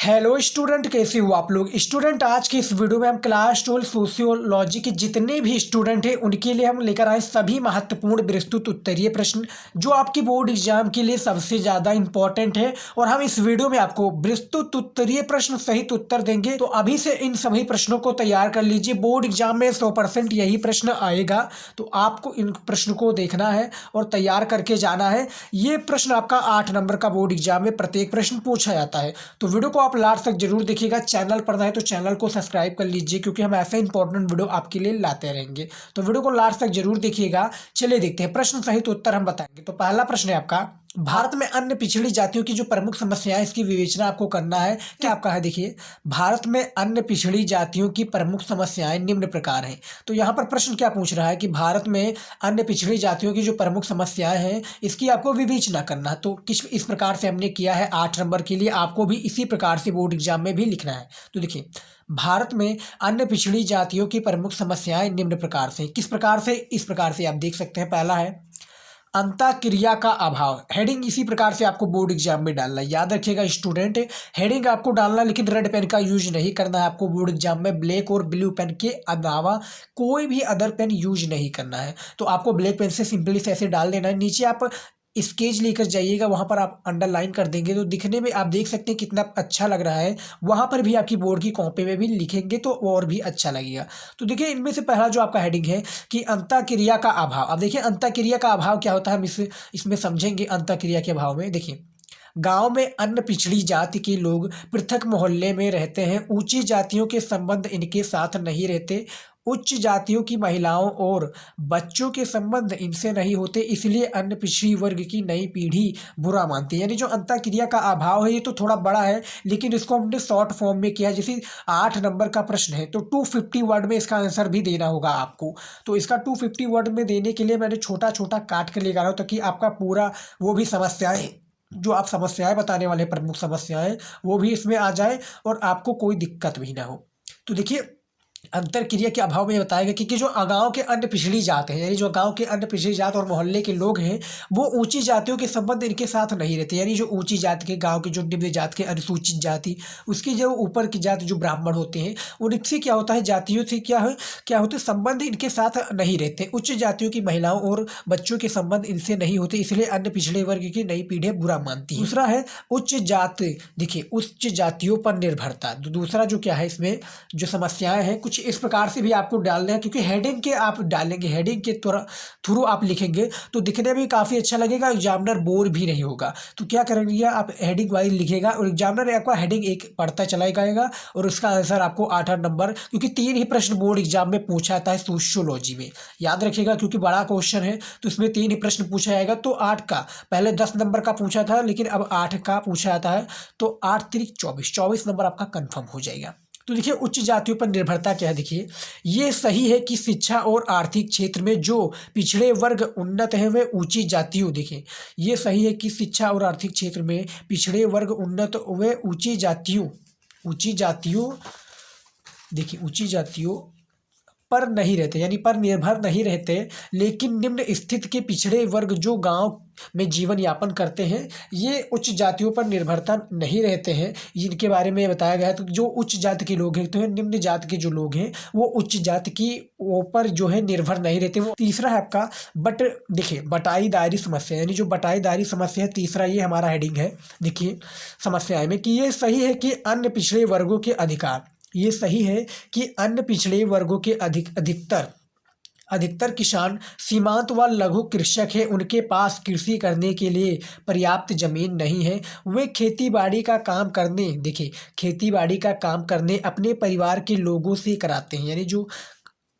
Hello student, कैसे हो आप लोग। स्टूडेंट, आज की इस वीडियो में हम क्लास 12 सोशियोलॉजी के जितने भी स्टूडेंट हैं उनके लिए हम लेकर आए सभी महत्वपूर्ण विस्तृत उत्तरीय प्रश्न जो आपकी बोर्ड एग्जाम के लिए सबसे ज़्यादा इंपॉर्टेंट है। और हम इस वीडियो में आपको विस्तृत उत्तरीय प्रश्न सहित उत्तर देंगे। तो अभी से इन सभी प्रश्नों को तैयार कर लीजिए। बोर्ड एग्जाम में 100% यही प्रश्न आएगा, तो आपको इन प्रश्न को देखना है और तैयार करके जाना है। ये प्रश्न आपका 8 नंबर का बोर्ड एग्जाम में प्रत्येक प्रश्न पूछा जाता है। तो वीडियो को आप लास्ट तक जरूर देखिएगा। चैनल पर नए तो चैनल को सब्सक्राइब कर लीजिए, क्योंकि हम ऐसे इंपॉर्टेंट वीडियो आपके लिए लाते रहेंगे। तो वीडियो को लास्ट तक जरूर देखिएगा। चलिए देखते हैं, प्रश्न सहित उत्तर हम बताएंगे। तो पहला प्रश्न है आपका, भारत में अन्य पिछड़ी जातियों की जो प्रमुख समस्याएं, इसकी विवेचना आपको करना है। क्या आपका है, देखिए, भारत में अन्य पिछड़ी जातियों की प्रमुख समस्याएं निम्न प्रकार हैं। तो यहाँ पर प्रश्न क्या पूछ रहा है कि भारत में अन्य पिछड़ी जातियों की जो प्रमुख समस्याएं हैं, इसकी आपको विवेचना करना है। तो किस इस प्रकार से हमने किया है 8 नंबर के लिए, आपको भी इसी प्रकार से बोर्ड एग्जाम में भी लिखना है। तो देखिए, भारत में अन्य पिछड़ी जातियों की प्रमुख समस्याएं निम्न प्रकार से, किस प्रकार से, इस प्रकार से आप देख सकते हैं। पहला है अंतःक्रिया का अभाव। हेडिंग इसी प्रकार से आपको बोर्ड एग्जाम में डालना है। याद रखिएगा स्टूडेंट, हेडिंग आपको डालना, लेकिन रेड पेन का यूज नहीं करना है आपको बोर्ड एग्जाम में। ब्लैक और ब्लू पेन के अलावा कोई भी अदर पेन यूज नहीं करना है। तो आपको ब्लैक पेन से सिंपली से ऐसे डाल देना है। नीचे आप स्केच लेकर जाइएगा, वहाँ पर आप अंडरलाइन कर देंगे, तो दिखने में आप देख सकते हैं कितना अच्छा लग रहा है। वहाँ पर भी आपकी बोर्ड की कॉपी में भी लिखेंगे तो और भी अच्छा लगेगा। तो देखिए, इनमें से पहला जो आपका हेडिंग है कि अंतःक्रिया का अभाव। अब देखिए, अंतःक्रिया का अभाव क्या होता है, हम इसमें समझेंगे। अंतःक्रिया के अभाव में देखिए, गांव में अन्य पिछड़ी जाति के लोग पृथक मोहल्ले में रहते हैं। ऊंची जातियों के संबंध इनके साथ नहीं रहते। उच्च जातियों की महिलाओं और बच्चों के संबंध इनसे नहीं होते, इसलिए अन्य पिछड़ी वर्ग की नई पीढ़ी बुरा मानती है। यानी जो अंतःक्रिया का अभाव है, ये तो थोड़ा बड़ा है, लेकिन इसको हमने शॉर्ट फॉर्म में किया है। जैसे 8 नंबर का प्रश्न है, तो 250 वर्ड में इसका आंसर भी देना होगा आपको। तो इसका 250 वर्ड में देने के लिए मैंने छोटा छोटा काट कर लेकर आ रहा हूँ, ताकि आपका पूरा वो भी समस्याएं, जो आप समस्याएं बताने वाले प्रमुख समस्याएं, वो भी इसमें आ जाए और आपको कोई दिक्कत भी ना हो। तो देखिए, अंतरक्रिया के अभाव में बताया गया कि जो गांव के अन्य पिछड़ी जात हैं, यानी जो गांव के अन्य पिछड़ी जात और मोहल्ले के लोग हैं, वो ऊंची जातियों के संबंध इनके साथ नहीं रहते। यानी जो ऊंची जाति के, गांव के जो निम्न जात के, अनुसूचित जाति, उसकी जो ऊपर की जाति जो ब्राह्मण होते हैं, उनसे क्या होता है, जातियों से क्या होते संबंध इनके साथ नहीं रहते। उच्च जातियों की महिलाओं और बच्चों के संबंध इनसे नहीं होते, इसलिए अन्य पिछड़े वर्ग की नई पीढ़ी बुरा मानती है। दूसरा है उच्च जात। देखिए, उच्च जातियों पर निर्भरता। दूसरा जो क्या है, इसमें जो समस्याएं हैं कुछ इस प्रकार से भी आपको डालना है, क्योंकि हेडिंग के आप डालेंगे, हेडिंग के थ्रू आप लिखेंगे तो दिखने में काफ़ी अच्छा लगेगा, एग्जामिनर बोर भी नहीं होगा। तो क्या करेंगे, आप हेडिंग वाइज लिखेगा और एग्जामिनर आपका हेडिंग एक पढ़ता चला जाएगा और उसका आंसर आपको 8 नंबर, क्योंकि 3 ही प्रश्न बोर्ड एग्जाम में पूछा जाता है सोशियोलॉजी में। याद रखिएगा, क्योंकि बड़ा क्वेश्चन है तो इसमें 3 ही प्रश्न पूछा जाएगा। तो 8 का पहले 10 नंबर का पूछा था, लेकिन अब 8 का पूछा जाता है। तो 8 3 24 नंबर आपका कन्फर्म हो जाएगा। तो देखिए, उच्च जातियों पर निर्भरता क्या है। देखिए, ये सही है कि शिक्षा और आर्थिक क्षेत्र में जो पिछड़े वर्ग उन्नत हैं वे ऊंची जातियों, देखिए, ये सही है कि शिक्षा और आर्थिक क्षेत्र में पिछड़े वर्ग उन्नत वे ऊंची जातियों देखिए, ऊंची जातियों पर नहीं रहते, यानी पर निर्भर नहीं रहते। लेकिन निम्न स्थिति के पिछड़े वर्ग जो गांव में जीवन यापन करते हैं, ये उच्च जातियों पर निर्भरता नहीं रहते हैं, जिनके बारे में बताया गया है। तो जो उच्च जाति के लोग हैं, तो निम्न जाति के जो लोग हैं, वो उच्च जाति की ऊपर जो है निर्भर नहीं रहते। वो तीसरा है आपका देखिए, बटाईदारी समस्या, यानी जो बटाईदारी समस्या है, तीसरा ये हमारा हेडिंग है। देखिए, समस्या में कि ये सही है कि अन्य पिछड़े वर्गों के अधिकार, ये सही है कि अन्य पिछड़े वर्गों के अधिकतर किसान सीमांत व लघु कृषक हैं। उनके पास कृषि करने के लिए पर्याप्त जमीन नहीं है। वे खेती बाड़ी का काम करने, देखिए, खेती बाड़ी का काम करने अपने परिवार के लोगों से कराते हैं। यानी जो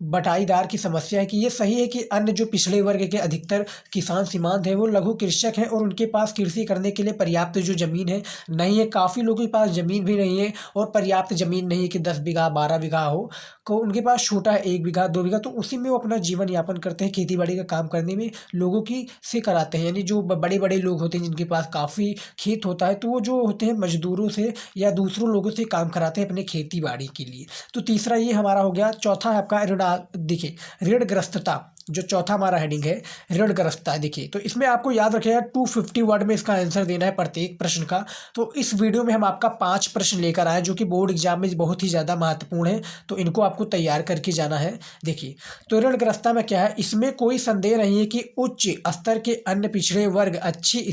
बटाईदार की समस्या है कि ये सही है कि अन्य जो पिछड़े वर्ग के अधिकतर किसान सीमांत हैं, वो लघु कृषक हैं और उनके पास कृषि करने के लिए पर्याप्त जो जमीन है नहीं है। काफ़ी लोगों के पास जमीन भी नहीं है और पर्याप्त जमीन नहीं है कि 10 बीघा 12 बीघा हो, को उनके पास छोटा है 1 बीघा 2 बीघा, तो उसी में वो अपना जीवन यापन करते हैं। खेती बाड़ी का काम करने में लोगों की से कराते हैं। यानी जो बड़े बड़े लोग होते हैं जिनके पास काफ़ी खेत होता है, तो वो जो होते हैं मजदूरों से या दूसरों लोगों से काम कराते हैं अपने खेती बाड़ी के लिए। तो तीसरा ये हमारा हो गया। चौथा है आपका देखिए, ऋणग्रस्तता। जो चौथा हमारा हेडिंग है ऋणग्रस्तता। देखिए तो इसमें आपको याद रखिएगा 250 वर्ड में इसका आंसर देना है प्रत्येक प्रश्न का। तो इस वीडियो में हम आपका 5 प्रश्न लेकर आए जो कि बोर्ड एग्जाम में बहुत ही ज़्यादा महत्वपूर्ण है, तो इनको आपको तैयार करके जाना है। देखिए तो ऋणग्रस्तता में क्या है, इसमें कोई संदेह नहीं है कि उच्च स्तर के अन्य पिछड़े वर्ग अच्छी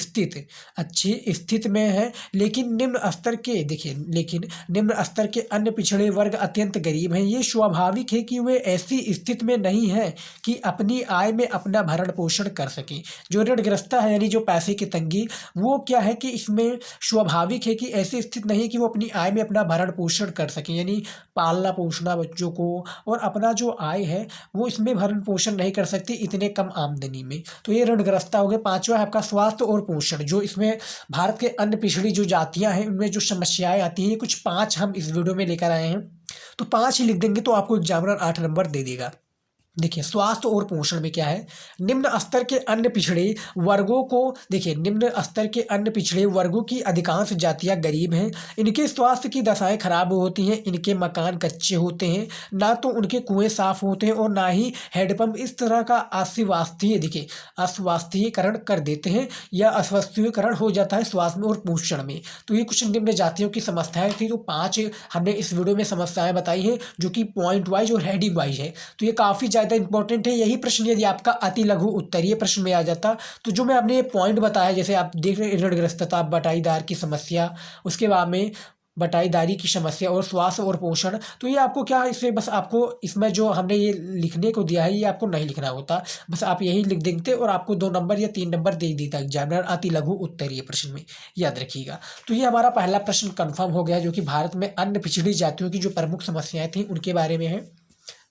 स्थिति में है, लेकिन निम्न स्तर के अन्य पिछड़े वर्ग अत्यंत गरीब हैं। ये स्वाभाविक है कि वे ऐसी स्थिति में नहीं है कि अपनी आय में अपना भरण पोषण कर सकें। जो ऋणग्रस्तता है यानी जो पैसे की तंगी, वो क्या है कि इसमें स्वाभाविक है कि ऐसी स्थिति नहीं है कि वो अपनी आय में अपना भरण पोषण कर सकें, यानी पालना पोषना बच्चों को और अपना जो आय है वो इसमें भरण पोषण नहीं कर सकती इतने कम आमदनी में। तो ये ऋणग्रस्तता हो गया। पांचवा है आपका स्वास्थ्य और पोषण। जो इसमें भारत के अन्य पिछड़ी जो जातियां हैं उनमें जो समस्याएं आती हैं, ये कुछ 5 हम इस वीडियो में लेकर आए हैं। तो 5 ही लिख देंगे तो आपको एग्जामिनर 8 नंबर दे देगा। देखिए स्वास्थ्य और पोषण में क्या है, निम्न स्तर के अन्य पिछड़े वर्गों को, देखिए निम्न स्तर के अन्य पिछड़े वर्गों की अधिकांश जातियां गरीब हैं। इनके स्वास्थ्य की दशाएं खराब होती हैं, इनके मकान कच्चे होते हैं, ना तो उनके कुएं साफ होते हैं और ना ही हैंडपंप। इस तरह का अस्वास्थ्यकरण कर देते हैं या अस्वास्थ्यकरण हो जाता है स्वास्थ्य में और पोषण में। तो ये कुछ निम्न जातियों की समस्याएं थी। तो 5 हमने इस वीडियो में समस्याएं बताई हैं जो कि पॉइंट वाइज और हेडिंग वाइज है। तो ये काफ़ी ज़्यादा इंपॉर्टेंट है। यही प्रश्न यदि आपका अति लघु उत्तरीय प्रश्न में आ जाता, तो जो मैं आपने ये पॉइंट बताया, जैसे आप देख रहे हैं ऋणग्रस्तता, बटाईदार की समस्या, उसके बाद में बटाईदारी की समस्या और स्वास्थ्य और पोषण, तो ये आपको क्या है, इसमें बस आपको इसमें जो हमने ये लिखने को दिया है ये आपको नहीं लिखना होता, बस आप यही लिख देते और आपको 2 नंबर या 3 नंबर दे देता एग्जामिनर अति लघु उत्तरीय प्रश्न में, याद रखिएगा। तो ये हमारा पहला प्रश्न कंफर्म हो गया जो कि भारत में अन्य पिछड़ी जातियों की जो प्रमुख समस्याएं थी उनके बारे में है।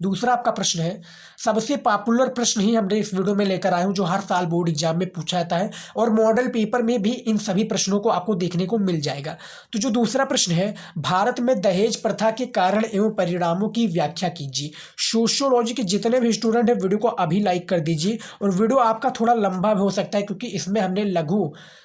दूसरा आपका प्रश्न है, सबसे पॉपुलर प्रश्न ही हमने इस वीडियो में लेकर आए हूँ जो हर साल बोर्ड एग्जाम में पूछा जाता है और मॉडल पेपर में भी इन सभी प्रश्नों को आपको देखने को मिल जाएगा। तो जो दूसरा प्रश्न है, भारत में दहेज प्रथा के कारण एवं परिणामों की व्याख्या कीजिए। सोशियोलॉजी के जितने भी स्टूडेंट हैं वीडियो को अभी लाइक कर दीजिए। और वीडियो आपका थोड़ा लंबा भी हो सकता है क्योंकि इसमें हमने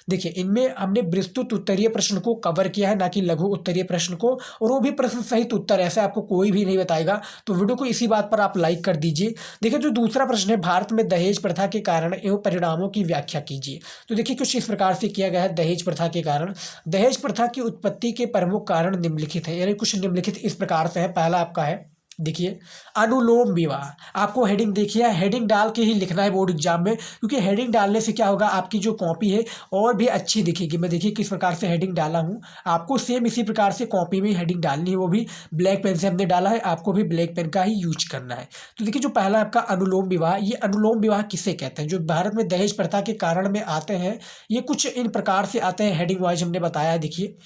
देखिए इनमें हमने विस्तृत उत्तरीय प्रश्न को कवर किया है, ना कि लघु उत्तरीय प्रश्न को, और वो भी प्रश्न सहित उत्तर, ऐसे आपको कोई भी नहीं बताएगा। तो वीडियो को इसी बात पर आप लाइक कर दीजिए। देखिए जो दूसरा प्रश्न है, भारत में दहेज प्रथा के कारण एवं परिणामों की व्याख्या कीजिए। तो देखिए कुछ इस प्रकार से किया गया है। दहेज प्रथा के कारण, दहेज प्रथा की उत्पत्ति के प्रमुख कारण निम्नलिखित है, यानी कुछ निम्नलिखित इस प्रकार से है। पहला आपका है, देखिए अनुलोम विवाह। आपको हेडिंग देखिए, हेडिंग डाल के ही लिखना है बोर्ड एग्जाम में, क्योंकि हेडिंग डालने से क्या होगा, आपकी जो कॉपी है और भी अच्छी दिखेगी। मैं देखिए किस प्रकार से हेडिंग डाला हूँ, आपको सेम इसी प्रकार से कॉपी में हेडिंग डालनी है, वो भी ब्लैक पेन से हमने डाला है, आपको भी ब्लैक पेन का ही यूज करना है। तो देखिए जो पहला आपका अनुलोम विवाह, ये अनुलोम विवाह किसे कहते हैं, जो भारत में दहेज प्रथा के कारण में आते हैं, ये कुछ इन प्रकार से आते हैं, हेडिंग वाइज हमने बताया। देखिए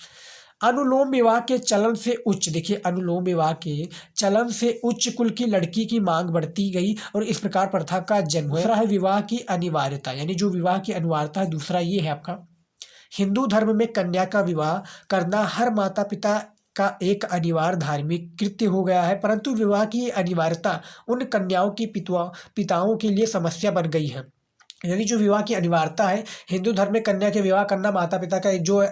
अनुलोम विवाह के चलन से उच्च, देखिए अनुलोम विवाह के चलन से उच्च कुल की लड़की की मांग बढ़ती गई और इस प्रकार प्रथा का जन्म। दूसरा है विवाह की अनिवार्यता, यानी जो विवाह की अनिवार्यता है, दूसरा ये है आपका, हिंदू धर्म में कन्या का विवाह करना हर माता पिता का एक अनिवार्य धार्मिक कृत्य हो गया है, परंतु विवाह की अनिवार्यता उन कन्याओं की पिताओं के लिए समस्या बन गई है। यानी जो विवाह की अनिवार्यता है, हिंदू धर्म में कन्या के विवाह करना माता पिता का एक जो है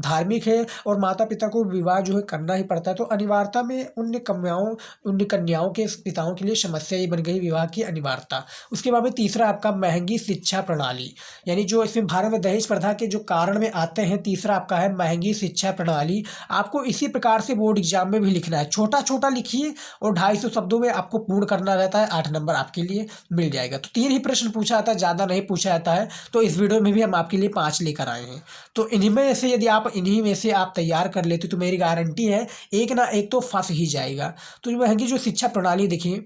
धार्मिक है और माता पिता को विवाह जो है करना ही पड़ता है। तो अनिवार्यता में उन कन्याओं के पिताओं के लिए समस्या ये बन गई, विवाह की अनिवार्यता। उसके बाद में तीसरा आपका महंगी शिक्षा प्रणाली, यानी जो इसमें भारत में दहेज प्रथा के जो कारण में आते हैं, तीसरा आपका है महंगी शिक्षा प्रणाली। आपको इसी प्रकार से बोर्ड एग्जाम में भी लिखना है, छोटा छोटा लिखिए और 250 शब्दों में आपको पूर्ण करना रहता है, 8 नंबर आपके लिए मिल जाएगा। तो 3 ही प्रश्न पूछा जाता है, ज़्यादा नहीं पूछा जाता है। तो इस वीडियो में भी हम आपके लिए 5 लेकर आए हैं। तो इन्हीं में से यदि आप इन्हीं में से आप तैयार कर लेते तो मेरी गारंटी है एक ना एक तो फंस ही जाएगा। तो जो महंगी जो शिक्षा प्रणाली, देखिए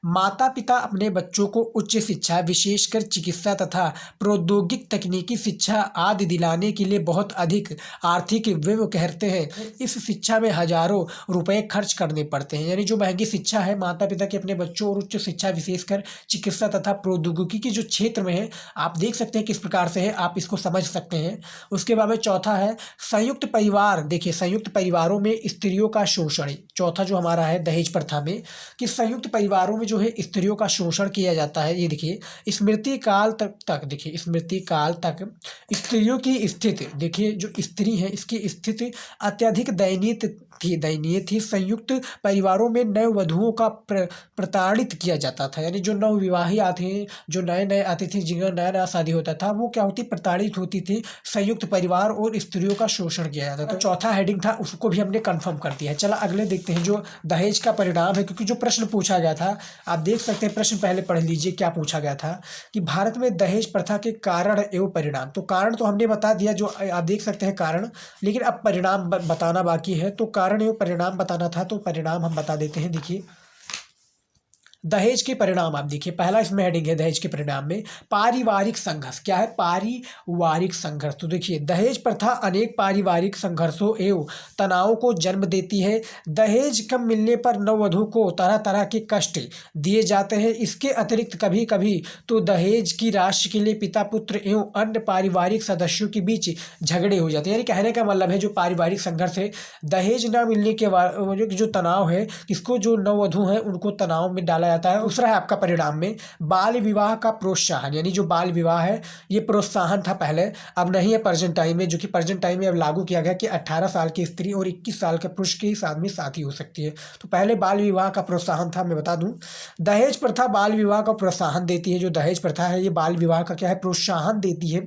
माता पिता अपने बच्चों को उच्च शिक्षा, विशेषकर चिकित्सा तथा प्रौद्योगिक तकनीकी शिक्षा आदि दिलाने के लिए बहुत अधिक आर्थिक व्यय करते हैं। इस शिक्षा में हजारों रुपए खर्च करने पड़ते हैं। यानी जो महंगी शिक्षा है माता पिता के अपने बच्चों और उच्च शिक्षा विशेषकर चिकित्सा तथा प्रौद्योगिकी के जो क्षेत्र में है, आप देख सकते हैं किस प्रकार से है, आप इसको समझ सकते हैं। उसके बाद में चौथा है संयुक्त परिवार। देखिए संयुक्त परिवारों में स्त्रियों का शोषण, चौथा जो हमारा है दहेज प्रथा में, कि संयुक्त परिवारों में जो है स्त्रियों का शोषण किया जाता है। ये देखिए स्मृति काल तक देखिए स्मृति काल तक स्त्रियों की स्थिति, देखिए जो स्त्री है इसकी स्थिति अत्यधिक दयनीय थी। संयुक्त परिवारों में नए वधुओं का प्रताड़ित किया जाता था, यानी जो नवविवाही आते हैं, जो नए नए आते थे, जिनका नया नया शादी होता था, वो क्या होती प्रताड़ित होती थी। संयुक्त परिवार और स्त्रियों का शोषण किया जाता था। तो चौथा हेडिंग था उसको भी हमने कंफर्म कर दिया है। चला अगले देखते हैं जो दहेज का परिणाम है, क्योंकि जो प्रश्न पूछा गया था आप देख सकते हैं, प्रश्न पहले पढ़ लीजिए क्या पूछा गया था कि भारत में दहेज प्रथा के कारण एवं परिणाम। तो कारण तो हमने बता दिया, जो आप देख सकते हैं कारण, लेकिन अब परिणाम बताना बाकी है। तो कारण एवं परिणाम बताना था, तो परिणाम हम बता देते हैं। देखिए दहेज के परिणाम आप देखिए, पहला इसमें हेडिंग है दहेज के परिणाम में पारिवारिक संघर्ष। क्या है? पारिवारिक संघर्ष। तो देखिए दहेज प्रथा अनेक पारिवारिक संघर्षों एवं तनावों को जन्म देती है। दहेज कम मिलने पर नववधु को तरह तरह के कष्ट दिए जाते हैं। इसके अतिरिक्त कभी कभी तो दहेज की राशि के लिए पिता पुत्र एवं अन्य पारिवारिक सदस्यों के बीच झगड़े हो जाते हैं। यानी कहने का मतलब है जो पारिवारिक संघर्ष है, दहेज न मिलने के बाद जो तनाव है, किसको जो नववधु है उनको तनाव में डाला जाता है। दूसरा है आपका परिणाम में बाल विवाह का प्रोत्साहन, यानी जो बाल विवाह है ये प्रोत्साहन था पहले, अब नहीं है प्रेजेंट टाइम में, जो कि प्रेजेंट टाइम में अब लागू किया गया कि 18 साल की स्त्री और 21 साल के पुरुष के साथ में शादी हो सकती है। तो पहले बाल विवाह का प्रोत्साहन था। मैं बता दूं दहेज प्रथा बाल विवाह का प्रोत्साहन देती है। जो दहेज प्रथा है ये बाल विवाह का क्या है? प्रोत्साहन देती है।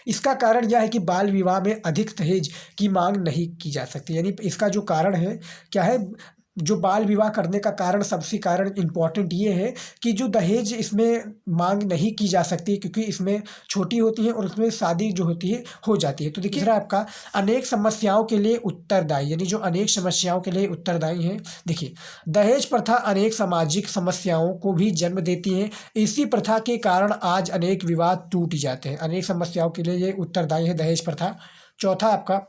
इसका कारण यह है कि बाल विवाह में अधिक दहेज की मांग नहीं की जा सकती, यानी इसका जो कारण है क्या है, जो बाल विवाह करने का कारण, सबसे कारण इम्पॉर्टेंट ये है कि जो दहेज इसमें मांग नहीं की जा सकती, क्योंकि इसमें छोटी होती है और उसमें शादी जो होती है हो जाती है। तो देखिए आपका अनेक समस्याओं के लिए उत्तरदायी, यानी जो अनेक समस्याओं के लिए उत्तरदायी है। देखिए दहेज प्रथा अनेक सामाजिक समस्याओं को भी जन्म देती है। इसी प्रथा के कारण आज अनेक विवाद टूट जाते हैं। अनेक समस्याओं के लिए ये उत्तरदायी है दहेज प्रथा। चौथा आपका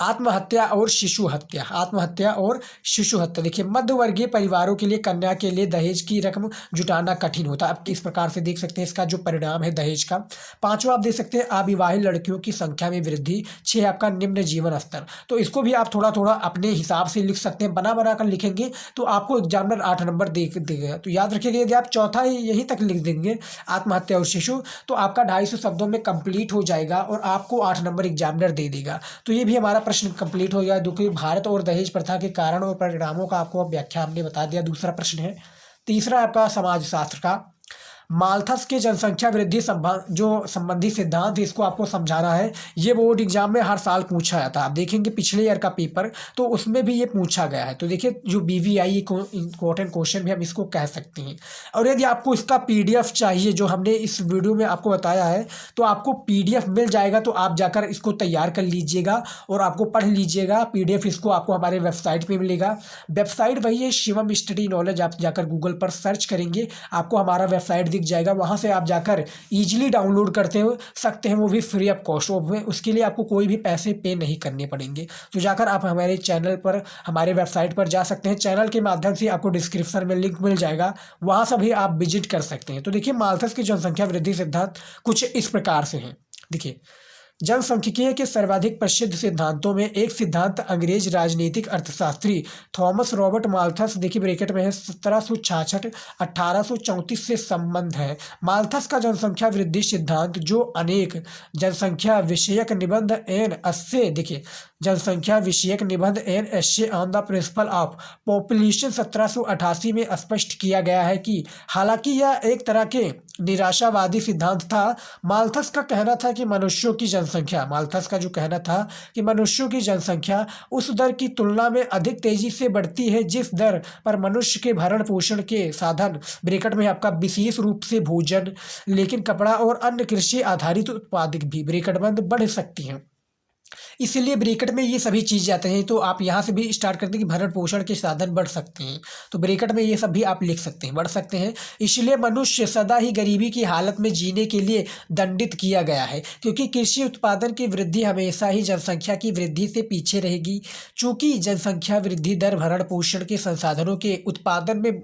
आत्महत्या और शिशु हत्या। आत्महत्या और शिशु हत्या, देखिए मध्यवर्गीय परिवारों के लिए कन्या के लिए दहेज की रकम जुटाना कठिन होता है। आप इस प्रकार से देख सकते हैं इसका जो परिणाम है दहेज का। पांचवा आप देख सकते हैं अविवाहित लड़कियों की संख्या में वृद्धि। 6 आपका निम्न जीवन स्तर। तो इसको भी आप थोड़ा थोड़ा अपने हिसाब से लिख सकते हैं, बना बना कर लिखेंगे तो आपको एग्जामिनर 8 नंबर देगा। तो याद रखिएगा यदि आप चौथा यहीं तक लिख देंगे आत्महत्या और शिशु, तो आपका 250 शब्दों में कंप्लीट हो जाएगा और आपको 8 नंबर एग्जामिनर दे देगा। तो ये भी हमारा प्रश्न कंप्लीट हो गया। क्योंकि भारत और दहेज प्रथा के कारण और परिणामों का आपको व्याख्या हमने बता दिया। दूसरा प्रश्न है, तीसरा आपका समाजशास्त्र का माल्थस के जनसंख्या वृद्धि जो संबंधी सिद्धांत है, इसको आपको समझाना है। ये बोर्ड एग्जाम में हर साल पूछा जाता है। आप देखेंगे पिछले ईयर का पेपर, तो उसमें भी ये पूछा गया है। तो देखिए जो BVI इम्पोर्टेंट क्वेश्चन भी हम इसको कह सकते हैं। और यदि आपको इसका PDF चाहिए, जो हमने इस वीडियो में आपको बताया है, तो आपको PDF मिल जाएगा। तो आप जाकर इसको तैयार कर लीजिएगा और आपको पढ़ लीजिएगा। PDF इसको आपको हमारे वेबसाइट पर मिलेगा। वेबसाइट वही है शिवम स्टडी नॉलेज। आप जाकर गूगल पर सर्च करेंगे, आपको हमारा वेबसाइट जाएगा, वहां से आप जाकर इजीली डाउनलोड करते हो सकते हैं, वो भी फ्री ऑफ कॉस्ट। उसके लिए आपको कोई भी पैसे पे नहीं करने पड़ेंगे। तो जाकर आप हमारे चैनल पर, हमारे वेबसाइट पर जा सकते हैं। चैनल के माध्यम से आपको डिस्क्रिप्शन में लिंक मिल जाएगा, वहां से भी आप विजिट कर सकते हैं। तो देखिए माल्थस की जनसंख्या वृद्धि सिद्धांत कुछ इस प्रकार से है। देखिए जनसांख्यिकीय के सर्वाधिक प्रसिद्ध सिद्धांतों में एक सिद्धांत अंग्रेज राजनीतिक अर्थशास्त्री थॉमस रॉबर्ट माल्थस, देखिए ब्रैकेट में है 1766-1834 से संबंध है। माल्थस का जनसंख्या वृद्धि सिद्धांत जो अनेक जनसंख्या विषयक निबंध N80, देखिए जनसंख्या विषयक निबंध N80 on the principle of population 1788 में स्पष्ट किया गया है कि हालांकि यह एक तरह के निराशावादी सिद्धांत था। माल्थस का कहना था कि मनुष्यों की जनसंख्या उस दर की तुलना में अधिक तेजी से बढ़ती है जिस दर पर मनुष्य के भरण पोषण के साधन, ब्रैकेट में आपका विशेष रूप से भोजन, लेकिन कपड़ा और अन्य कृषि आधारित उत्पादित भी, ब्रैकेट बंद, बढ़ सकती हैं। इसीलिए ब्रैकेट में ये सभी चीज़ आते हैं। तो आप यहाँ से भी स्टार्ट करते हैं कि भरण पोषण के साधन बढ़ सकते हैं, तो ब्रैकेट में ये सब भी आप लिख सकते हैं, बढ़ सकते हैं। इसलिए मनुष्य सदा ही गरीबी की हालत में जीने के लिए दंडित किया गया है, क्योंकि कृषि उत्पादन की वृद्धि हमेशा ही जनसंख्या की वृद्धि से पीछे रहेगी। चूँकि जनसंख्या वृद्धि दर भरण पोषण के संसाधनों के उत्पादन में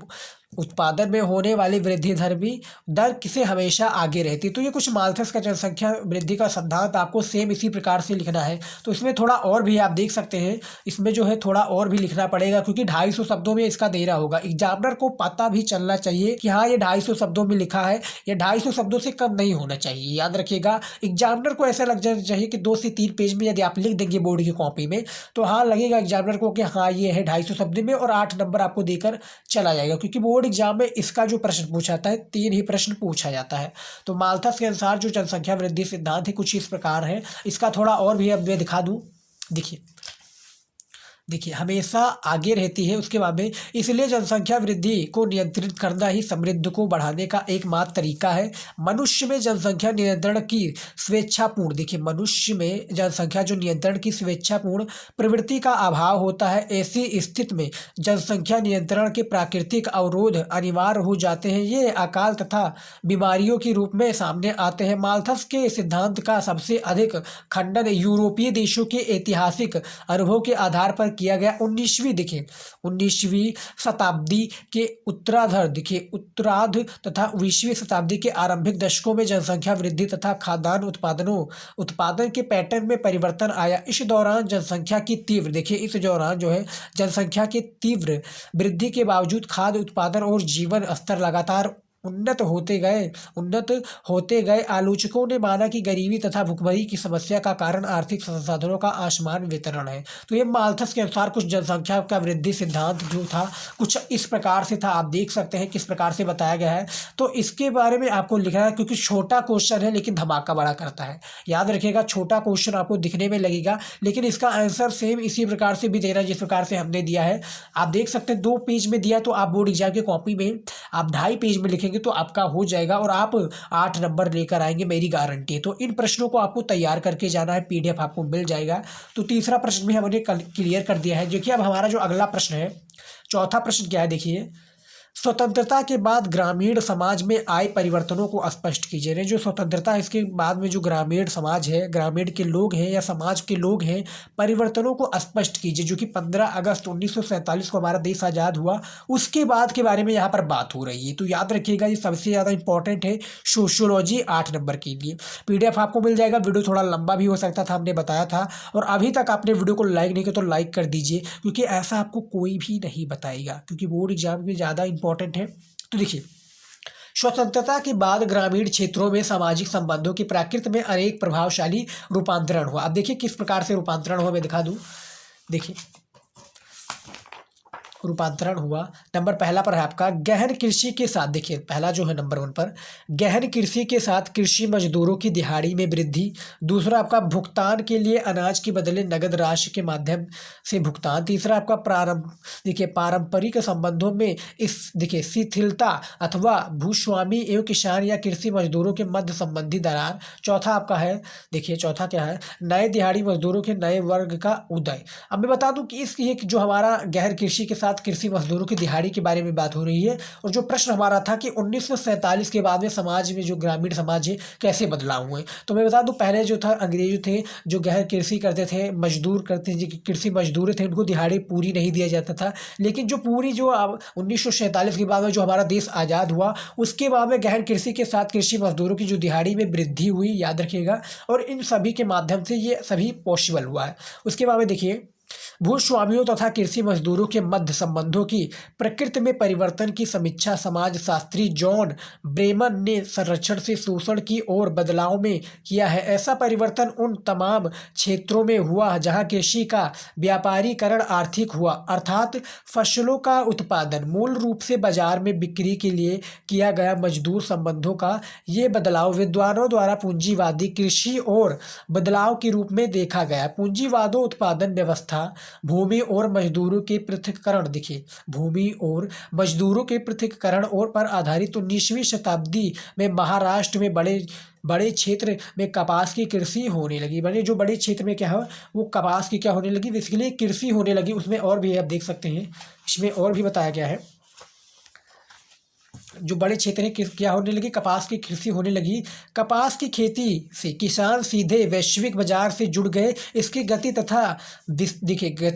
उत्पादन में होने वाली वृद्धि दर से हमेशा आगे रहती है। तो ये कुछ माल्थस का जनसंख्या वृद्धि का सिद्धांत आपको सेम इसी प्रकार से लिखना है। तो इसमें थोड़ा और भी आप देख सकते हैं, इसमें जो है थोड़ा और भी लिखना पड़ेगा, क्योंकि 250 शब्दों में इसका दे रहा होगा। एग्जामिनर को पता भी चलना चाहिए कि हाँ ये 250 शब्दों में लिखा है, ये 250 शब्दों से कम नहीं होना चाहिए। याद रखिएगा, एग्जामिनर को ऐसा लग जाना चाहिए कि 2 से 3 पेज में यदि आप लिख देंगे बोर्ड की कॉपी में, तो हाँ लगेगा एग्जामिनर को कि हाँ ये है 250 शब्द में, और 8 नंबर आपको देकर चला जाएगा। क्योंकि बोर्ड एग्जाम में इसका जो प्रश्न पूछा जाता है 3 ही प्रश्न पूछा जाता है। तो माल्थस के अनुसार जो जनसंख्या वृद्धि सिद्धांत है कुछ इस प्रकार है। इसका थोड़ा और भी अब मैं दिखा दूं। देखिए हमेशा आगे रहती है उसके बाद में, इसलिए जनसंख्या वृद्धि को नियंत्रित करना ही समृद्धि को बढ़ाने का एकमात्र तरीका है। मनुष्य में जनसंख्या नियंत्रण की स्वेच्छापूर्ण, देखिए मनुष्य में जनसंख्या जो नियंत्रण की स्वेच्छापूर्ण प्रवृत्ति का अभाव होता है। ऐसी स्थिति में जनसंख्या नियंत्रण के प्राकृतिक अवरोध अनिवार्य हो जाते हैं। ये अकाल तथा बीमारियों के रूप में सामने आते हैं। माल्थस के सिद्धांत का सबसे अधिक खंडन यूरोपीय देशों के ऐतिहासिक अनुभव के आधार पर किया गया। 19वीं शताब्दी के उत्तरार्ध तथा 20वीं शताब्दी के आरंभिक दशकों में जनसंख्या वृद्धि तथा खाद्यान्न उत्पादन के पैटर्न में परिवर्तन आया। इस दौरान जनसंख्या की तीव्र वृद्धि के बावजूद खाद्य उत्पादन और जीवन स्तर लगातार उन्नत होते गए। आलोचकों ने माना कि गरीबी तथा भुखमरी की समस्या का कारण आर्थिक संसाधनों का असमान वितरण है। तो ये माल्थस के अनुसार कुछ जनसंख्या का वृद्धि सिद्धांत जो था कुछ इस प्रकार से था। आप देख सकते हैं किस प्रकार से बताया गया है। तो इसके बारे में आपको लिखना है, क्योंकि छोटा क्वेश्चन है लेकिन धमाका बड़ा करता है। याद रखिएगा, छोटा क्वेश्चन आपको दिखने में लगेगा लेकिन इसका आंसर सेम इसी प्रकार से भी देना जिस प्रकार से हमने दिया है। आप देख सकते हैं 2 पेज में दिया, तो आप बोर्ड एग्जाम की कॉपी में आप 2.5 पेज में लिखेंगे तो आपका हो जाएगा, और आप 8 नंबर लेकर आएंगे, मेरी गारंटी है। तो इन प्रश्नों को आपको तैयार करके जाना है, पीडीएफ आपको मिल जाएगा। तो तीसरा प्रश्न भी हमने क्लियर कर दिया है। देखिए अब हमारा जो अगला प्रश्न है, चौथा प्रश्न क्या है, देखिए स्वतंत्रता के बाद ग्रामीण समाज में आए परिवर्तनों को स्पष्ट कीजिए। यानी जो स्वतंत्रता है इसके बाद में जो ग्रामीण समाज है, ग्रामीण के लोग हैं या समाज के लोग हैं, परिवर्तनों को स्पष्ट कीजिए। जो कि 15 अगस्त 1947 को हमारा देश आज़ाद हुआ, उसके बाद के बारे में यहाँ पर बात हो रही है। तो याद रखिएगा ये सबसे ज़्यादा इंपॉर्टेंट है सोशियोलॉजी 8 नंबर के लिए। पीडीएफ आपको मिल जाएगा। वीडियो थोड़ा लंबा भी हो सकता था, हमने बताया था। और अभी तक आपने वीडियो को लाइक नहीं किया तो लाइक कर दीजिए, क्योंकि ऐसा आपको कोई भी नहीं बताएगा, क्योंकि बोर्ड एग्जाम में ज़्यादा इंपॉर्टेंट है। तो देखिए स्वतंत्रता के बाद ग्रामीण क्षेत्रों में सामाजिक संबंधों की प्रकृति में अनेक प्रभावशाली रूपांतरण हुआ। अब देखिए किस प्रकार से रूपांतरण हुआ, मैं दिखा दूं। देखिए रूपांतरण हुआ। नंबर पहला पर है आपका गहन कृषि के साथ, देखिए पहला जो है नंबर 1 पर, गहन कृषि के साथ कृषि मजदूरों की दिहाड़ी में वृद्धि। दूसरा आपका भुगतान के लिए अनाज के बदले नगद राशि के माध्यम से भुगतान। तीसरा आपका पारंपरिक संबंधों में शिथिलता अथवा भूस्वामी एवं किसान या कृषि मजदूरों के मध्य संबंधी दरार। चौथा आपका है, देखिए चौथा क्या है, नए दिहाड़ी मजदूरों के नए वर्ग का उदय। अब मैं बता दूं कि ये जो हमारा गहन कृषि के साथ कृषि मजदूरों की दिहाड़ी के बारे में बात हो रही है। और जो प्रश्न हमारा था कि 1947 के बाद में समाज में जो ग्रामीण समाज है कैसे बदलाव हुए। तो मैं बता दूं पहले जो था अंग्रेज थे जो गहन कृषि करते थे, मजदूर करते थे, कृषि मजदूर थे, उनको दिहाड़ी पूरी नहीं दिया जाता था। लेकिन जो पूरी जो 1947 के बाद में जो हमारा देश आज़ाद हुआ, उसके बाद में गहन कृषि के साथ कृषि मजदूरों की जो दिहाड़ी में वृद्धि हुई, याद रखिएगा। और इन सभी के माध्यम से ये सभी पॉसिबल हुआ है। उसके बाद में देखिए भूस्वामियों तथा कृषि मजदूरों के मध्य संबंधों की प्रकृति में परिवर्तन की समीक्षा समाज शास्त्री जॉन ब्रेमन ने संरक्षण से शोषण की ओर बदलाव में किया है। ऐसा परिवर्तन उन तमाम क्षेत्रों में हुआ जहां कृषि का व्यापारीकरण आर्थिक हुआ, अर्थात फसलों का उत्पादन मूल रूप से बाजार में बिक्री के लिए किया गया। मजदूर संबंधों का ये बदलाव विद्वानों द्वारा पूंजीवादी कृषि और बदलाव के रूप में देखा गया। पूंजीवादों उत्पादन व्यवस्था भूमि और मजदूरों के पृथक्करण, देखिए भूमि और मजदूरों के पृथक्करण और पर आधारित 19वीं शताब्दी में महाराष्ट्र में बड़े क्षेत्र में कपास की कृषि होने लगी। जो बड़े क्षेत्र में क्या है वो कपास की क्या होने लगी, बेसिकली कृषि होने लगी। उसमें और भी आप देख सकते हैं, इसमें और भी बताया गया है। जो बड़े क्षेत्र हैं क्या होने लगी, कपास की कृषि होने लगी। कपास की खेती से किसान सीधे वैश्विक बाजार से जुड़ गए। इसकी गति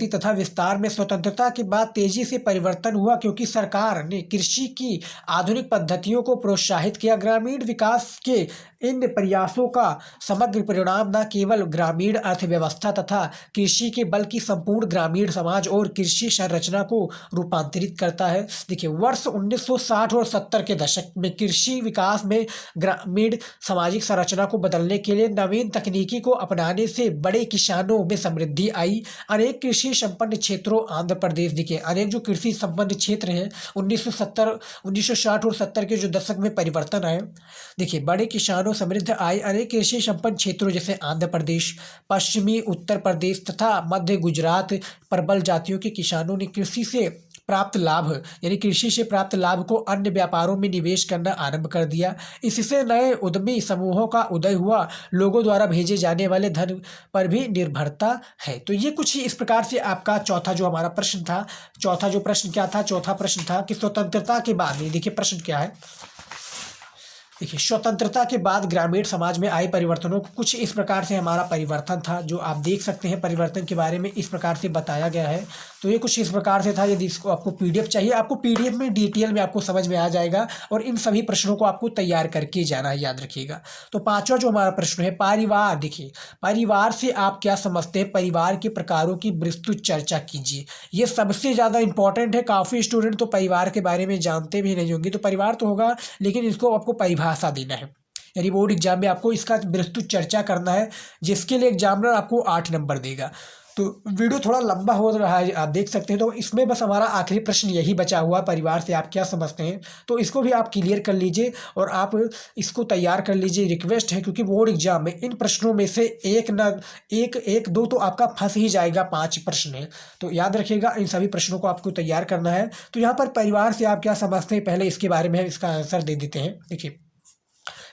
तथा विस्तार में स्वतंत्रता के बाद तेजी से परिवर्तन हुआ, क्योंकि सरकार ने कृषि की आधुनिक पद्धतियों को प्रोत्साहित किया। ग्रामीण विकास के इन प्रयासों का समग्र परिणाम न केवल ग्रामीण अर्थव्यवस्था तथा कृषि के बल्कि संपूर्ण ग्रामीण समाज और कृषि संरचना को रूपांतरित करता है। देखिए, वर्ष 1960 और 70 के दशक में कृषि विकास में ग्रामीण सामाजिक संरचना को बदलने के लिए नवीन तकनीकी को अपनाने से बड़े किसानों में समृद्धि आई। अनेक कृषि संपन्न क्षेत्रों आंध्र प्रदेश, देखिए अनेक जो कृषि संपन्न क्षेत्र हैं 1960 और 70 के जो दशक में परिवर्तन आए। देखिए, बड़े किसानों समृद्ध आय। अनेक कृषि संपन्न क्षेत्रों जैसे आंध्र प्रदेश, पश्चिमी उत्तर प्रदेश तथा मध्य गुजरात प्रबल जातियों के किसानों ने कृषि से प्राप्त लाभ यानी कृषि से प्राप्त लाभ को अन्य व्यापारों में निवेश करना आरंभ कर दिया। इससे नए उद्यमी समूहों का उदय हुआ। लोगों द्वारा भेजे जाने वाले धन पर भी निर्भरता है। तो ये कुछ ही इस प्रकार से आपका चौथा जो हमारा प्रश्न था, चौथा जो प्रश्न क्या था, चौथा प्रश्न था कि स्वतंत्रता के बाद में, देखिए प्रश्न क्या है, देखिए स्वतंत्रता के बाद ग्रामीण समाज में आए परिवर्तनों को कुछ इस प्रकार से हमारा परिवर्तन था, जो आप देख सकते हैं परिवर्तन के बारे में इस प्रकार से बताया गया है। तो ये कुछ इस प्रकार से था। यदि इसको आपको पीडीएफ चाहिए, आपको पीडीएफ में डिटेल में आपको समझ में आ जाएगा और इन सभी प्रश्नों को आपको तैयार करके जाना है, याद रखिएगा। तो पांचवा जो हमारा प्रश्न है परिवार, देखिए परिवार से आप क्या समझते हैं, परिवार के प्रकारों की विस्तृत चर्चा कीजिए। ये सबसे ज़्यादा इंपॉर्टेंट है। काफ़ी स्टूडेंट तो परिवार के बारे में जानते भी नहीं होंगे। तो परिवार तो होगा, लेकिन इसको आपको परिभाषा देना है, यानी बोर्ड एग्जाम में आपको इसका विस्तृत चर्चा करना है, जिसके लिए एग्जामिनर आपको 8 नंबर देगा। तो वीडियो थोड़ा लंबा हो रहा है, आप देख सकते हैं। तो इसमें बस हमारा आखिरी प्रश्न यही बचा हुआ, परिवार से आप क्या समझते हैं। तो इसको भी आप क्लियर कर लीजिए और आप इसको तैयार कर लीजिए। रिक्वेस्ट है, क्योंकि बोर्ड एग्जाम में इन प्रश्नों में से एक दो तो आपका फंस ही जाएगा। 5 प्रश्न है, तो याद रखिएगा इन सभी प्रश्नों को आपको तैयार करना है। तो यहाँ पर परिवार से आप क्या समझते हैं, पहले इसके बारे में इसका आंसर दे देते हैं। देखिए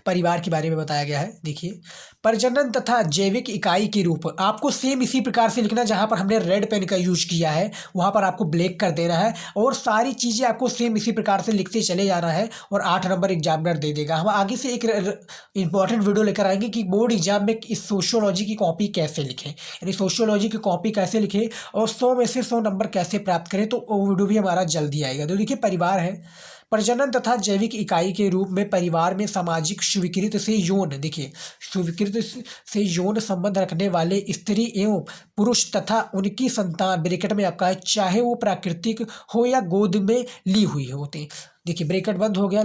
परिवार के बारे में बताया गया है। देखिए प्रजनन तथा जैविक इकाई के रूप, आपको सेम इसी प्रकार से लिखना, जहाँ पर हमने रेड पेन का यूज किया है वहाँ पर आपको ब्लैक कर देना है और सारी चीज़ें आपको सेम इसी प्रकार से लिखते चले जाना है और 8 नंबर एग्जामिनर दे देगा। हम आगे से एक इंपॉर्टेंट वीडियो लेकर आएंगे कि बोर्ड एग्जाम में इस सोशियोलॉजी की कॉपी कैसे लिखें, यानी सोशियोलॉजी की कॉपी कैसे लिखें और 100 में से 100 नंबर कैसे प्राप्त करें। तो वो वीडियो भी हमारा जल्दी आएगा। तो देखिए परिवार है, प्रजनन तथा जैविक इकाई के रूप में परिवार में सामाजिक स्वीकृत से यौन, देखिए स्वीकृत से यौन संबंध रखने वाले स्त्री एवं पुरुष तथा उनकी संतान, ब्रैकेट में आपका है, चाहे वो प्राकृतिक हो या गोद में ली हुई होते हैं। देखिए ब्रैकेट बंद हो गया,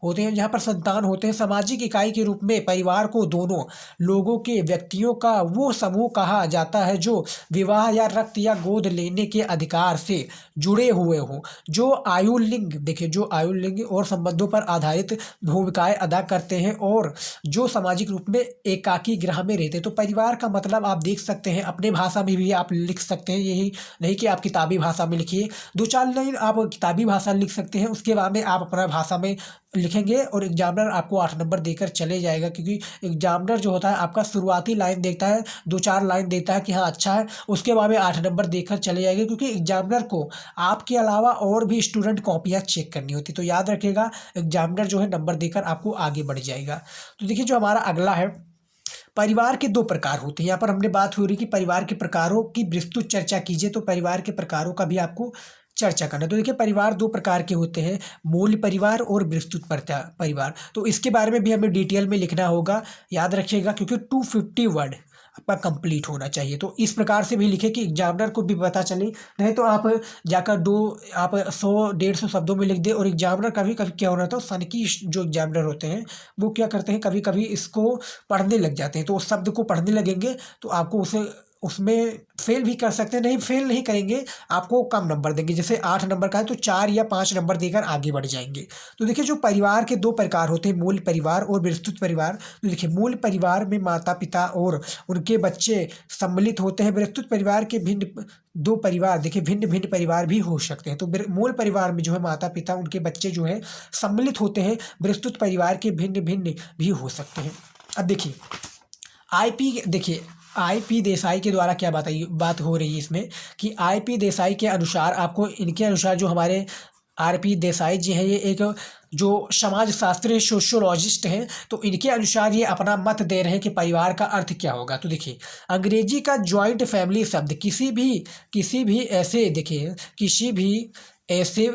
होते हैं, जहाँ पर संतान होते हैं। सामाजिक इकाई के रूप में परिवार को दोनों लोगों के व्यक्तियों का वो समूह कहा जाता है जो विवाह या रक्त या गोद लेने के अधिकार से जुड़े हुए हों, जो आयु लिंग, देखिए जो आयु लिंग और संबंधों पर आधारित भूमिकाएं अदा करते हैं और जो सामाजिक रूप में एकाकी ग्रह में रहते हैं। तो परिवार का मतलब आप देख सकते हैं, अपने भाषा में भी आप लिख सकते हैं, यही नहीं कि आप किताबी भाषा में लिखिए। 2-4 लाइन आप किताबी भाषा लिख सकते हैं, उसके बाद में आप अपना भाषा में लिखेंगे और एग्जामिनर आपको 8 नंबर देकर चले जाएगा। क्योंकि एग्जामिनर जो होता है आपका शुरुआती लाइन देखता है, 2-4 लाइन देता है कि हाँ अच्छा है, उसके बाद में 8 नंबर देकर चले जाएंगे। क्योंकि एग्जामिनर को आपके अलावा और भी स्टूडेंट कॉपियाँ चेक करनी होती। तो याद रखिएगा एग्जामिनर जो है नंबर देकर आपको आगे बढ़ जाएगा। तो देखिए जो हमारा अगला है, परिवार के 2 प्रकार होते हैं। यहाँ पर हमने बात हो रही कि परिवार के प्रकारों की विस्तृत चर्चा कीजिए, तो परिवार के प्रकारों का भी आपको चर्चा करना। तो देखिए परिवार 2 प्रकार के होते हैं, मूल परिवार और विस्तृत परिवार। तो इसके बारे में भी हमें डिटेल में लिखना होगा, याद रखिएगा, क्योंकि 250 वर्ड आपका कंप्लीट होना चाहिए। तो इस प्रकार से भी लिखे कि एग्जामिनर को भी पता चले, नहीं तो आप जाकर 100-150 शब्दों में लिख दे और एग्जामिनर कभी कभी क्या हो रहा था, सनकी जो एग्जामिनर होते हैं वो क्या करते हैं, कभी कभी इसको पढ़ने लग जाते हैं। तो उस शब्द को पढ़ने लगेंगे तो आपको उसमें फेल भी कर सकते हैं, नहीं फेल नहीं करेंगे, आपको कम नंबर देंगे। जैसे 8 नंबर का है तो 4 या 5 नंबर देकर आगे बढ़ जाएंगे। तो देखिए जो परिवार के 2 प्रकार होते हैं, मूल परिवार और विस्तृत परिवार। तो देखिए मूल परिवार में माता पिता और उनके बच्चे सम्मिलित होते हैं। विस्तृत परिवार के भिन्न 2 परिवार, देखिए भिन्न भिन्न परिवार भी हो सकते हैं। तो मूल परिवार में जो है माता पिता उनके बच्चे जो है सम्मिलित होते हैं, विस्तृत परिवार के भिन्न भिन्न भी हो सकते हैं। अब देखिए IP देसाई के द्वारा क्या बात हो रही है इसमें कि IP देसाई के अनुसार, आपको इनके अनुसार जो हमारे RP देसाई जी हैं, ये एक जो समाजशास्त्री सोशियोलॉजिस्ट हैं, तो इनके अनुसार ये अपना मत दे रहे हैं कि परिवार का अर्थ क्या होगा। तो देखिए, अंग्रेजी का जॉइंट फैमिली शब्द किसी भी ऐसे देखिए किसी भी ऐसे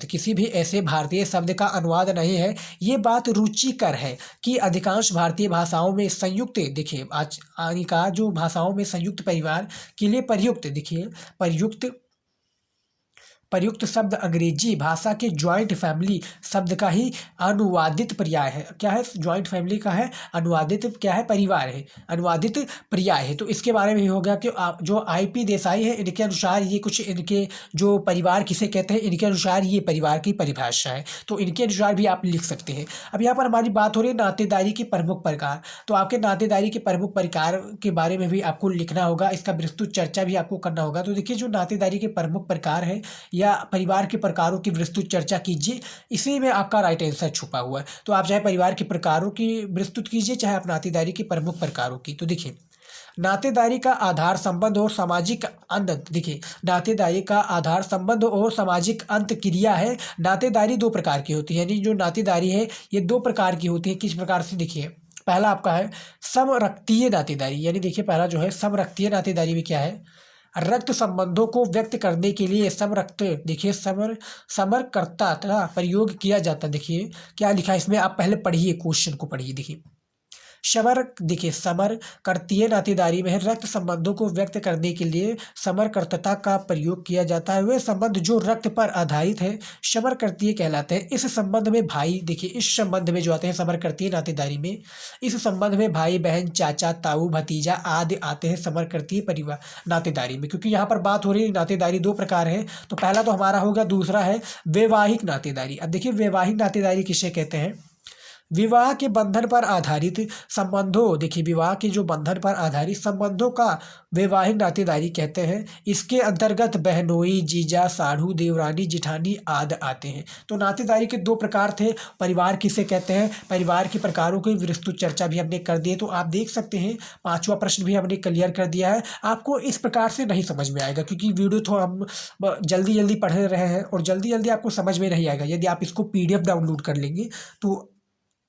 किसी भी ऐसे भारतीय शब्द का अनुवाद नहीं है। ये बात रुचिकर है कि अधिकांश भारतीय भाषाओं में संयुक्त देखिए आज आगे का जो भाषाओं में संयुक्त परिवार के लिए प्रयुक्त शब्द अंग्रेजी भाषा के जॉइंट फैमिली शब्द का ही अनुवादित पर्याय है। क्या है? जॉइंट फैमिली का है अनुवादित, क्या है? परिवार है, अनुवादित पर्याय है। तो इसके बारे में ही होगा कि जो IP देसाई है, इनके अनुसार ये कुछ इनके जो परिवार किसे कहते हैं, इनके अनुसार ये परिवार की परिभाषा है। तो इनके अनुसार भी आप लिख सकते हैं। अब यहाँ पर हमारी बात हो रही है नातेदारी के प्रमुख प्रकार। तो आपके नातेदारी के प्रमुख प्रकार के बारे में भी आपको लिखना होगा, इसका विस्तृत चर्चा भी आपको करना होगा। तो देखिए, जो नातेदारी के प्रमुख प्रकार है या परिवार के प्रकारों की विस्तृत चर्चा कीजिए, इसी में आपका राइट आंसर छुपा हुआ है। तो आप चाहे परिवार के प्रकारों की विस्तृत कीजिए, चाहे आप नातेदारी के प्रमुख प्रकारों की। तो देखिए, नातेदारी का आधार संबंध और सामाजिक अंत। देखिए, नातेदारी का आधार संबंध और सामाजिक अंत क्रिया है। नातेदारी दो प्रकार की होती है, यानी जो नातेदारी है ये दो प्रकार की होती है। किस प्रकार से? देखिए, पहला आपका है समरक्तीय नातेदारी, यानी देखिए पहला जो है समरक्तीय नातेदारी में क्या है, रक्त संबंधों को व्यक्त करने के लिए समरक्त देखिए समरकर्ता का प्रयोग किया जाता। देखिए क्या लिखा है इसमें, आप पहले पढ़िए, क्वेश्चन को पढ़िए। देखिए समरकर्तीय नातेदारी में है, रक्त संबंधों को व्यक्त करने के लिए समरकर्तता का प्रयोग किया जाता है। वे संबंध जो रक्त पर आधारित है समरकर्तीय कहलाते हैं। इस संबंध में भाई, देखिए इस संबंध में जो आते हैं समरकर्तीय नातेदारी में, इस संबंध में भाई बहन चाचा ताऊ भतीजा आदि आते हैं समरकर्तीय परिवार नातेदारी में। क्योंकि यहाँ पर बात हो रही है नातेदारी दो प्रकार है, तो पहला तो हमारा होगा, दूसरा है वैवाहिक नातेदारी। अब देखिए वैवाहिक नातेदारी किसे कहते हैं? विवाह के बंधन पर आधारित संबंधों, देखिए विवाह के जो बंधन पर आधारित संबंधों का वैवाहिक नातेदारी कहते हैं। इसके अंतर्गत बहनोई जीजा साढ़ू देवरानी जिठानी आदि आते हैं। तो नातेदारी के दो प्रकार थे। परिवार किसे कहते हैं, परिवार के प्रकारों की विस्तृत चर्चा भी हमने कर दी है। तो आप देख सकते हैं पांचवा प्रश्न भी हमने क्लियर कर दिया है। आपको इस प्रकार से नहीं समझ में आएगा, क्योंकि वीडियो तो हम जल्दी पढ़ रहे हैं और जल्दी आपको समझ में नहीं आएगा। यदि आप इसको PDF डाउनलोड कर लेंगे तो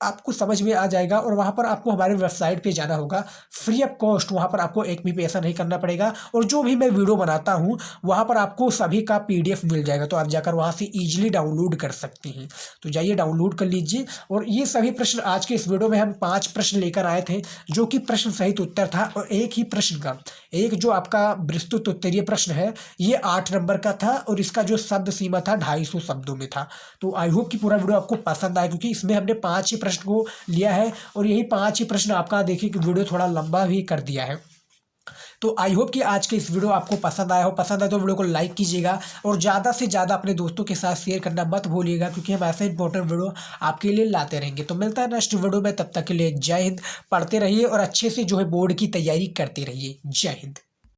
आपको समझ में आ जाएगा। और वहाँ पर आपको हमारे वेबसाइट पे जाना होगा फ्री ऑफ कॉस्ट, वहाँ पर आपको एक भी पैसा नहीं करना पड़ेगा। और जो भी मैं वीडियो बनाता हूँ वहाँ पर आपको सभी का PDF मिल जाएगा, तो आप जाकर वहाँ से ईजिली डाउनलोड कर सकते हैं। तो जाइए डाउनलोड कर लीजिए। और ये सभी प्रश्न आज के इस वीडियो में हम 5 प्रश्न लेकर आए थे, जो कि प्रश्न सहित उत्तर था। और एक ही प्रश्न का एक जो आपका विस्तृत उत्तरीय प्रश्न है ये 8 नंबर का था, और इसका जो शब्द सीमा था 250 शब्दों में था। तो आई होप कि पूरा वीडियो आपको पसंद आए, क्योंकि इसमें हमने 5 ही प्रश्न को लिया है, और यही 5 ही प्रश्न आपका देखिए कि वीडियो थोड़ा लंबा भी कर दिया है। तो आई होप कि आज के इस वीडियो आपको पसंद आया हो। पसंद आए तो वीडियो को लाइक कीजिएगा, और ज़्यादा से ज़्यादा अपने दोस्तों के साथ शेयर करना मत भूलिएगा, क्योंकि हम ऐसे इंपॉर्टेंट वीडियो आपके लिए लाते रहेंगे। तो मिलता है नेक्स्ट वीडियो में, तब तक के लिए जय हिंद। पढ़ते रहिए और अच्छे से जो है बोर्ड की तैयारी करते रहिए। जय हिंद।